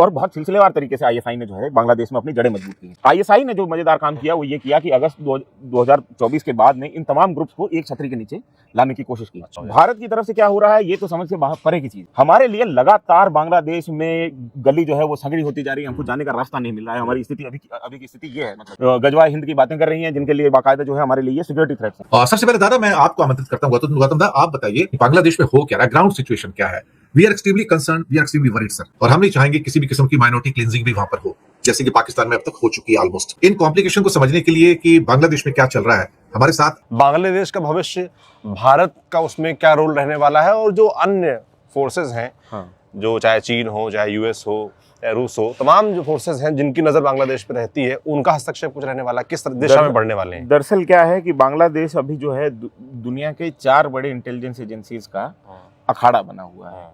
और बहुत सिलसिलेवार तरीके से आईएसआई ने जो है बांग्लादेश में अपनी जड़ें मजबूत की। आईएसआई ने जो मजेदार काम किया वो ये किया कि अगस्त 2024 के बाद में इन तमाम ग्रुप्स को एक छतरी के नीचे लाने की कोशिश की। भारत की तरफ से क्या हो रहा है ये तो समझ से बाहर परे की चीज। हमारे लिए लगातार बांग्लादेश में गली जो है वो संगड़ी होती जा रही है, हमको जाने का रास्ता नहीं मिल रहा है। हमारी स्थिति अभी की स्थिति ये है, मतलब गजवा हिंद की बातें कर रही है जिनके लिए बाकायदा जो है हमारे लिए सिक्योरिटी थ्रेट है। सबसे पहले दादा मैं आपको आमंत्रित करता हूँ। गौतम दा आप बताइए बांग्लादेश में हो क्या रहा है, ग्राउंड सिचुएशन क्या है। We are extremely concern, we are extremely worried sir, और हम नहीं चाहेंगे किसी भी किस्म की माइनॉरिटी क्लींजिंग भी वहां पर हो, जैसे कि पाकिस्तान में अब तक हो चुकी है ऑलमोस्ट। इन कॉम्प्लिकेशन को समझने के लिए कि बांग्लादेश में क्या चल रहा है हमारे साथ, बांग्लादेश का भविष्य, भारत का उसमें क्या रोल रहने वाला है, और जो अन्य फोर्सेस हैं, जो चाहे चीन हो, चाहे यूएस हो, चाहे रूस हो, तमाम जो फोर्सेस हैं जिनकी नजर बांग्लादेश पे रहती है, उनका हस्तक्षेप कुछ रहने वाला, किस दिशा में बढ़ने वाले हैं। दरअसल क्या है कि बांग्लादेश अभी जो है दुनिया के 4 बड़े इंटेलिजेंस एजेंसीज का अखाड़ा बना हुआ है।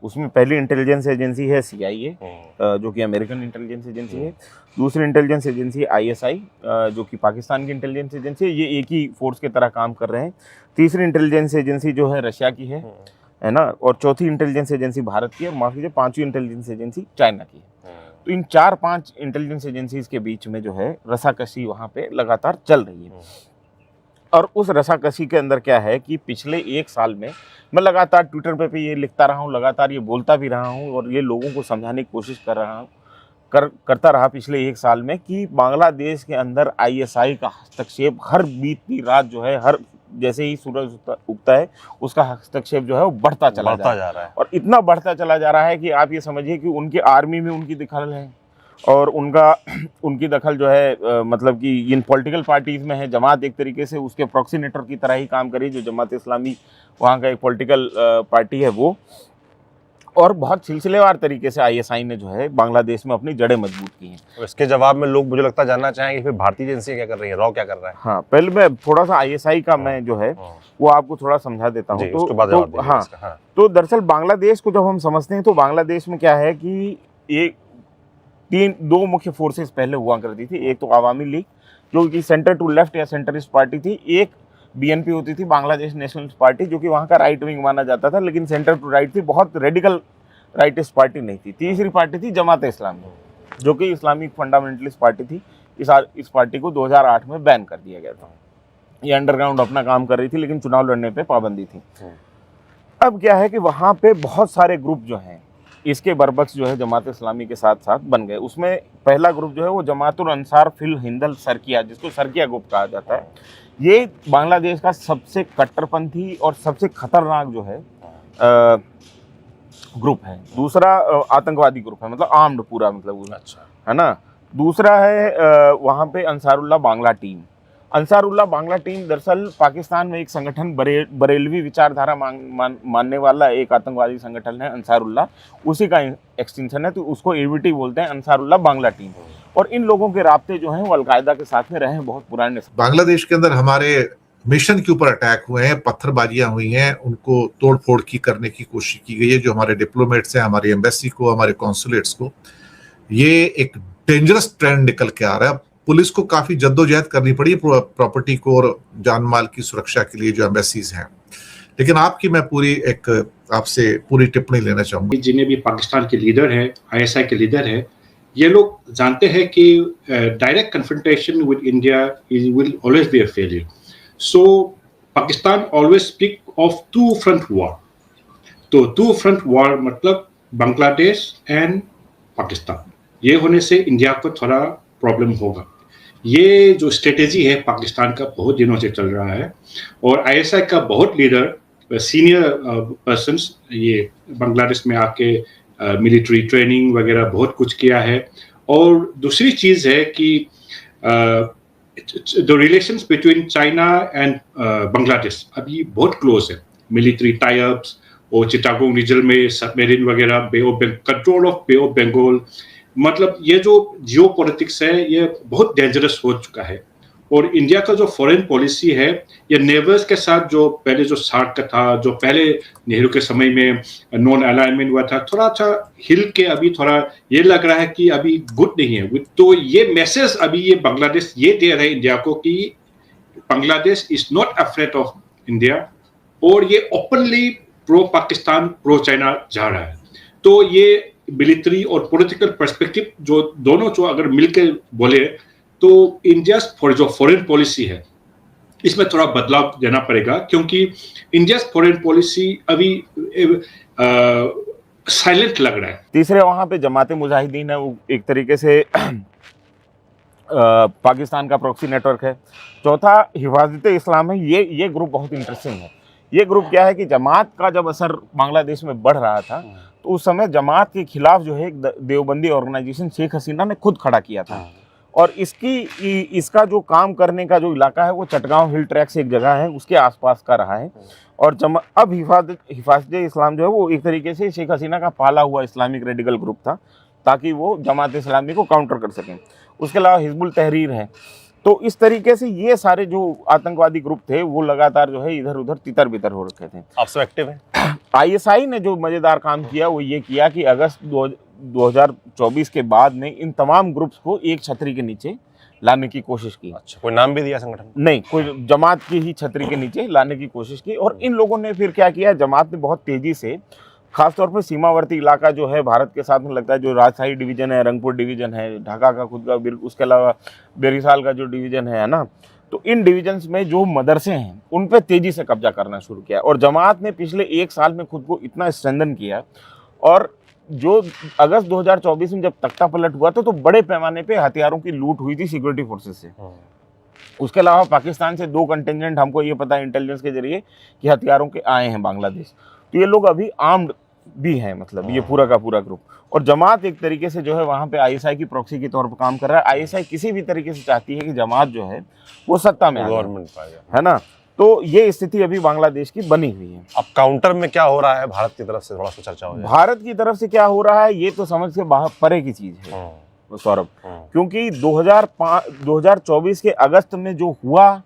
उसमें पहली इंटेलिजेंस एजेंसी है CIA, जो कि अमेरिकन इंटेलिजेंस एजेंसी है। दूसरी इंटेलिजेंस एजेंसी ISI, जो कि पाकिस्तान की इंटेलिजेंस एजेंसी है। ये एक ही फोर्स की तरह काम कर रहे हैं। तीसरी इंटेलिजेंस एजेंसी जो है रशिया की है ना, और चौथी इंटेलिजेंस एजेंसी भारत की है, माफ कीजिए पांचवी इंटेलिजेंस एजेंसी चाइना की है। तो इन 4-5 इंटेलिजेंस एजेंसीज के बीच में जो है रसाकसी वहाँ पे लगातार चल रही है। और उस रसाकसी के अंदर क्या है कि पिछले 1 साल में मैं लगातार ट्विटर पे ये लिखता रहा हूँ, लगातार ये बोलता भी रहा हूँ, और ये लोगों को समझाने की कोशिश कर रहा हूँ, करता रहा पिछले 1 साल में कि बांग्लादेश के अंदर ISI का हस्तक्षेप हर बीतती रात जो है, हर जैसे ही सूरज उगता है उसका हस्तक्षेप जो है वो बढ़ता चला जा रहा है। और इतना बढ़ता चला जा रहा है कि आप ये समझिए कि उनकी आर्मी में उनकी दखल है, और उनकी दखल जो है मतलब कि इन पॉलिटिकल पार्टीज में है। जमात एक तरीके से उसके प्रॉक्सी नेटवर्क की तरह ही काम करी, जो जमात इस्लामी वहाँ का एक पॉलिटिकल पार्टी है वो। और बहुत सिलसिलेवार तरीके से ISI ने जो है बांग्लादेश में अपनी जड़ें मजबूत की हैं। तो इसके जवाब में लोग मुझे लगता है जानना चाहेंगे फिर भारतीय एजेंसी क्या कर रही है, रॉ क्या कर रहा है। हाँ, पहले मैं थोड़ा सा ISI का मैं जो है वो आपको थोड़ा समझा देता हूँ। तो दरअसल बांग्लादेश को जब हम समझते हैं तो बांग्लादेश में क्या है कि 2 मुख्य फोर्सेस पहले हुआ करती थी। एक तो अवामी लीग जो कि सेंटर टू लेफ्ट या सेंटरिस्ट पार्टी थी, एक BNP होती थी, बांग्लादेश नेशनलिस्ट पार्टी, जो कि वहाँ का राइट विंग माना जाता था, लेकिन सेंटर टू राइट थी, बहुत रेडिकल राइटिस्ट पार्टी नहीं थी। तीसरी पार्टी थी जमात इस्लामी, जो कि इस्लामिक फंडामेंटलिस्ट पार्टी थी। इस पार्टी को 2008 में बैन कर दिया गया था। ये अंडरग्राउंड अपना काम कर रही थी, लेकिन चुनाव लड़ने पर पाबंदी थी। अब क्या है कि वहाँ पे बहुत सारे ग्रुप जो हैं इसके बरबक्स जो है जमात इस्लामी के साथ साथ बन गए। उसमें पहला ग्रुप जो है वो जमातुल अंसार फिल हिंदल सरकिया, जिसको सरकिया ग्रुप कहा जाता है। ये बांग्लादेश का सबसे कट्टरपंथी और सबसे खतरनाक जो है ग्रुप है। दूसरा आतंकवादी ग्रुप है, मतलब आर्म्ड पूरा, मतलब अच्छा है ना। दूसरा है वहाँ पे Ansarullah Bangla team. Ansarullah Bangla team दरअसल पाकिस्तान में एक संगठन बरेलवी विचारधारा मानने वाला एक आतंकवादी संगठन है अंसारुल्लाह, उसी का एक्सटेंशन है, तो उसको ABT बोलते हैं, अंसारुल्लाह बांग्ला टीम। और इन लोगों के राब्ते जो हैं वो अलकायदा के साथ में रहे हैं बहुत पुराने। बांग्लादेश के अंदर हमारे मिशन के ऊपर अटैक हुए हैं, पत्थरबाजियां हुई हैं, उनको तोड़ फोड़ की करने की कोशिश की गई है। जो हमारे डिप्लोमेट्स हैं, हमारी एम्बेसी को, हमारे कॉन्सुलेट्स को, ये एक डेंजरस ट्रेंड निकल के आ रहा है। पुलिस को काफी जद्दोजहद करनी पड़ी प्रॉपर्टी को और जान माल की सुरक्षा के लिए जो एम्बेसीज हैं। लेकिन आपकी मैं आपसे पूरी टिप्पणी लेना चाहूंगा। जिन्हें भी पाकिस्तान के लीडर है, ISI के लीडर है, ये लोग जानते हैं कि direct confrontation with India will always be a failure. So Pakistan always speak of 2 front war. तो 2 फ्रंट वॉर मतलब बांग्लादेश एंड पाकिस्तान, ये होने से इंडिया को थोड़ा प्रॉब्लम होगा। ये जो स्ट्रेटेजी है पाकिस्तान का बहुत दिनों से चल रहा है, और ISI का बहुत लीडर सीनियर पर्सन्स ये बांग्लादेश में आके मिलिट्री ट्रेनिंग वगैरह बहुत कुछ किया है। और दूसरी चीज़ है कि the relations between China and Bangladesh अभी बहुत क्लोज है। मिलिट्री टाई अप्स और चिटागोंग रीजन में सबमरीन वगैरह, control of Bay of Bengal, मतलब ये जो जियो पॉलिटिक्स है ये बहुत डेंजरस हो चुका है। और इंडिया का जो फॉरेन पॉलिसी है ये नेबर्स के साथ, जो पहले जो सार्क का था, जो पहले नेहरू के समय में नॉन अलाइनमेंट हुआ था, थोड़ा सा हिल के अभी थोड़ा ये लग रहा है कि अभी गुड नहीं है। तो ये मैसेज अभी ये बांग्लादेश ये दे रहे हैं इंडिया को कि Bangladesh is not afraid of India, और ये openly pro Pakistan pro China जा रहा है। तो ये मिलिट्री और पॉलिटिकल पर्सपेक्टिव जो दोनों जो अगर मिलकर बोले तो इंडिया जो फॉरेन पॉलिसी है इसमें थोड़ा बदलाव देना पड़ेगा, क्योंकि इंडिया फॉरेन पॉलिसी अभी साइलेंट लग रहा है। तीसरे वहां पे जमाते मुजाहिदीन है, वो एक तरीके से पाकिस्तान का प्रॉक्सी नेटवर्क है। चौथा हिफाजत इस्लाम है। ये ग्रुप बहुत इंटरेस्टिंग है। ये ग्रुप क्या है कि जमात का जब असर बांग्लादेश में बढ़ रहा था तो उस समय जमात के खिलाफ जो है एक देवबंदी ऑर्गेनाइजेशन शेख हसीना ने खुद खड़ा किया था। और इसका जो काम करने का जो इलाका है वो चटगांव हिल ट्रैक से एक जगह है, उसके आसपास का रहा है। और अब हिफाजत इस्लाम जो है वो एक तरीके से शेख हसीना का पाला हुआ इस्लामिक रेडिकल ग्रुप था, ताकि वो जमात इस्लामी को काउंटर कर सकें। उसके अलावा हिजबुल तहरीर है। तो इस तरीके से ये सारे जो आतंकवादी ग्रुप थे वो लगातार जो है इधर उधर तितर बितर हो रखे थे। अब सब एक्टिव है। आईएसआई ने जो मजेदार काम किया वो ये किया कि अगस्त 2024 के बाद में इन तमाम ग्रुप्स को एक छतरी के नीचे लाने की कोशिश की। अच्छा, कोई नाम भी दिया संगठन? नहीं, कोई जमात की ही छतरी के नीचे लाने की कोशिश की। और इन लोगों ने फिर क्या किया, जमात ने बहुत तेजी से खासतौर पर सीमावर्ती इलाका जो है भारत के साथ में लगता है, जो राजशाही डिवीजन है, रंगपुर डिवीजन है, ढाका का खुद का, उसके अलावा बेरिसाल का जो डिवीजन है ना, तो इन डिवीजन्स में जो मदरसे हैं उन पे तेजी से कब्जा करना शुरू किया। और जमात ने पिछले एक साल में खुद को इतना स्ट्रेंथन किया। और जो अगस्त 2024 में जब तख्ता पलट हुआ तो बड़े पैमाने पे हथियारों की लूट हुई थी सिक्योरिटी फोर्सेस से। उसके अलावा पाकिस्तान से 2 कंटिंजेंट हमको ये पता है इंटेलिजेंस के जरिए कि हथियारों के आए हैं बांग्लादेश। तो ये लोग अभी आर्म्ड भी हैं, मतलब ये पूरा का पूरा ग्रुप। और जमात एक तरीके से जो है वहाँ पे आईएसआई की प्रॉक्सी के तौर पर काम कर रहा है। आईएसआई किसी भी तरीके से चाहती है कि जमात जो है वो सत्ता में आ जाए, गवर्नमेंट है ना। तो ये स्थिति अभी बांग्लादेश की बनी हुई है। अब काउंटर में क्या हो रहा है भारत की तरफ से, थोड़ा सा चर्चा हो जाए। भारत की तरफ से क्या हो रहा है ये तो समझ से बाहर परे की चीज है सौरभ, क्योंकि 2024 के अगस्त में जो हुआ,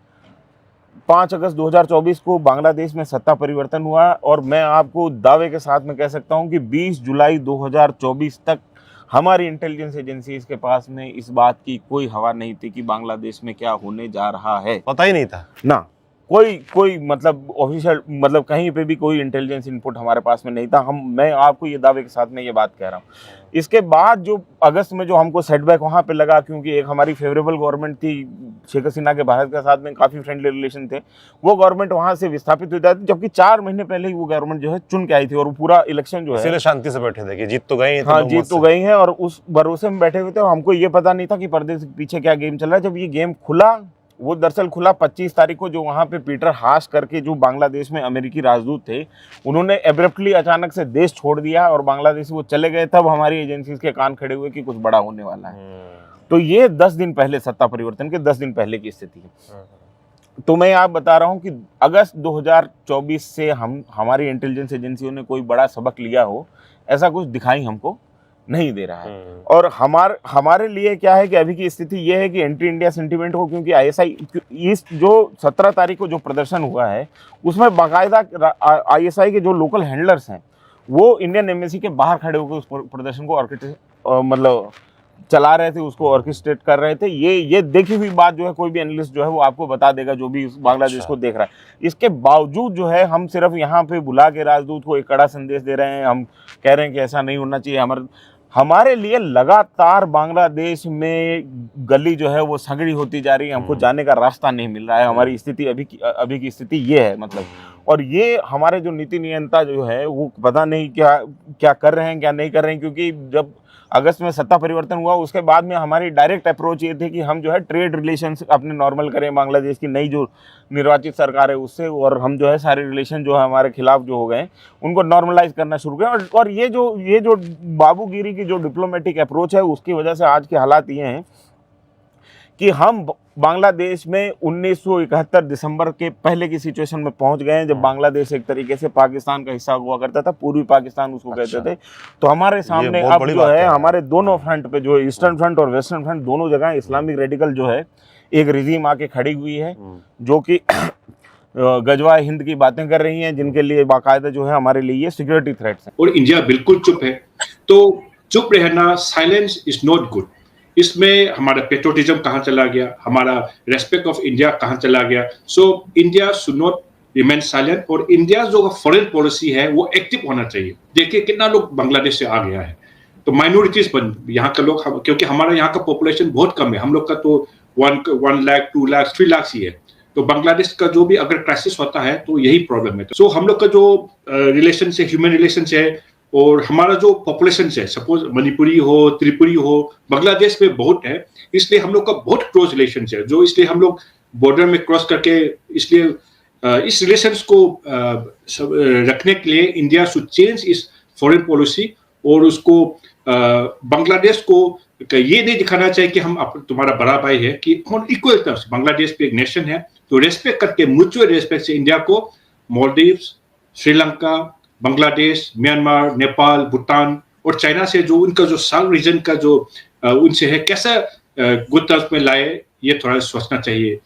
5 अगस्त 2024 को बांग्लादेश में सत्ता परिवर्तन हुआ। और मैं आपको दावे के साथ में कह सकता हूं कि 20 जुलाई 2024 तक हमारी इंटेलिजेंस एजेंसीज के पास में इस बात की कोई हवा नहीं थी कि बांग्लादेश में क्या होने जा रहा है। पता ही नहीं था ना, कोई मतलब ऑफिशियल, मतलब कहीं पे भी कोई इंटेलिजेंस इनपुट हमारे पास में नहीं था। मैं आपको ये दावे के साथ में ये बात कह रहा हूँ। इसके बाद जो अगस्त में जो हमको सेटबैक वहाँ पे लगा, क्योंकि एक हमारी फेवरेबल गवर्नमेंट थी, शेख हसीना के भारत के साथ में काफ़ी फ्रेंडली रिलेशन थे, वो गवर्नमेंट वहाँ से विस्थापित हो जाती, जबकि 4 महीने पहले ही वो गवर्नमेंट जो है चुन के आई थी। और वो पूरा इलेक्शन जो है, इसीलिए शांति से बैठे थे कि जीत तो गए। हाँ, जीत तो गई है और उस भरोसे में बैठे हुए थे। हमको ये पता नहीं था कि पर्दे से पीछे क्या गेम चल रहा है। जब ये गेम खुला, वो दरअसल खुला 25 तारीख को, जो वहाँ पे पीटर हाश करके जो बांग्लादेश में अमेरिकी राजदूत थे, उन्होंने एब्रप्टली अचानक से देश छोड़ दिया और बांग्लादेश वो चले गए। तब हमारी एजेंसीज के कान खड़े हुए कि कुछ बड़ा होने वाला है। तो ये 10 दिन पहले, सत्ता परिवर्तन के 10 दिन पहले की स्थिति है। तो मैं आप बता रहा हूँ कि अगस्त 2024 से हमारी इंटेलिजेंस एजेंसियों ने कोई बड़ा सबक लिया हो, ऐसा कुछ दिखाई हमको नहीं दे रहा है। और हमारे लिए क्या है कि अभी की स्थिति ये है कि एंटी इंडिया सेंटीमेंट हो, क्योंकि आईएसआई इस जो 17 तारीख को जो प्रदर्शन हुआ है उसमें बाकायदा आईएसआई के जो लोकल हैंडलर्स हैं वो इंडियन एम्बेसी के बाहर खड़े होकर उस प्रदर्शन को मतलब चला रहे थे, उसको ऑर्केस्ट्रेट कर रहे थे। ये देखी हुई बात जो है कोई भी एनालिस्ट जो है वो आपको बता देगा, जो भी बांग्लादेश को देख रहा है। इसके बावजूद जो है हम सिर्फ यहाँ पे बुला के राजदूत को एक कड़ा संदेश दे रहे हैं। हम कह रहे हैं कि ऐसा नहीं होना चाहिए। हमारे लिए लगातार बांग्लादेश में गली जो है वो संगड़ी होती जा रही है, हमको जाने का रास्ता नहीं मिल रहा है। हमारी स्थिति अभी की स्थिति ये है, मतलब। और ये हमारे जो नीति नियंता जो है वो पता नहीं क्या कर रहे हैं, क्या नहीं कर रहे हैं। क्योंकि जब अगस्त में सत्ता परिवर्तन हुआ उसके बाद में हमारी डायरेक्ट अप्रोच ये थी कि हम जो है ट्रेड रिलेशंस अपने नॉर्मल करें बांग्लादेश की नई जो निर्वाचित सरकार है उससे, और हम जो है सारे रिलेशन जो है हमारे खिलाफ जो हो गए उनको नॉर्मलाइज करना शुरू करें। और ये जो बाबूगिरी की जो डिप्लोमेटिक अप्रोच है उसकी वजह से आज के हालात ये हैं कि हम बांग्लादेश में 1971 दिसंबर के पहले की सिचुएशन में पहुंच गए हैं, जब बांग्लादेश एक तरीके से पाकिस्तान का हिस्सा हुआ करता था, पूर्वी पाकिस्तान उसको कहते थे। तो हमारे सामने अब जो है हमारे दोनों फ्रंट पे, जो ईस्टर्न फ्रंट और वेस्टर्न फ्रंट, दोनों जगह इस्लामिक रेडिकल जो है एक रिजीम आके खड़ी हुई है, जो कि गजवा हिंद की बातें कर रही हैं, जिनके लिए बाकायदा जो है हमारे लिए ये सिक्योरिटी थ्रेट्स हैं। और इंडिया बिल्कुल चुप है। तो चुप रहना, साइलेंस इज नॉट गुड। इसमें हमारा पेट्रोटिज्म कहाँ चला गया, हमारा रेस्पेक्ट ऑफ इंडिया कहाँ चला गया। So India should not remain silent, और इंडिया जो फॉरेन पॉलिसी है वो एक्टिव होना चाहिए। देखिए कितना लोग बांग्लादेश से आ गया है। तो माइनॉरिटीज बन यहाँ के लोग क्योंकि हमारा यहाँ का पॉपुलेशन बहुत कम है, हम लोग का तो 1 लाख 2 लाख 3 लाख ही है। तो बांग्लादेश का जो भी अगर क्राइसिस होता है तो यही प्रॉब्लम है। सो हम लोग का जो रिलेशन है, ह्यूमन रिलेशन है, और हमारा जो पॉपुलेशन है, सपोज मणिपुरी हो, त्रिपुरी हो, बांग्लादेश में बहुत है, इसलिए हम लोग का बहुत क्लोज रिलेशन है, जो इसलिए हम लोग बॉर्डर में क्रॉस करके, इसलिए इस रिलेशंस को रखने के लिए इंडिया शुड चेंज इस फॉरेन पॉलिसी, और उसको बांग्लादेश को ये नहीं दिखाना चाहिए कि हम तुम्हारा बड़ा भाई है, कि हम इक्वल टर्म्स, बांग्लादेश भी एक नेशन है, तो रेस्पेक्ट करके, म्यूचुअल रेस्पेक्ट से इंडिया को मालदीव्स, श्रीलंका, बांग्लादेश, म्यांमार, नेपाल, भूटान और चाइना से जो उनका जो साउथ रीजन का जो उनसे है, कैसा गुड टर्म्स में लाए, ये थोड़ा सोचना चाहिए।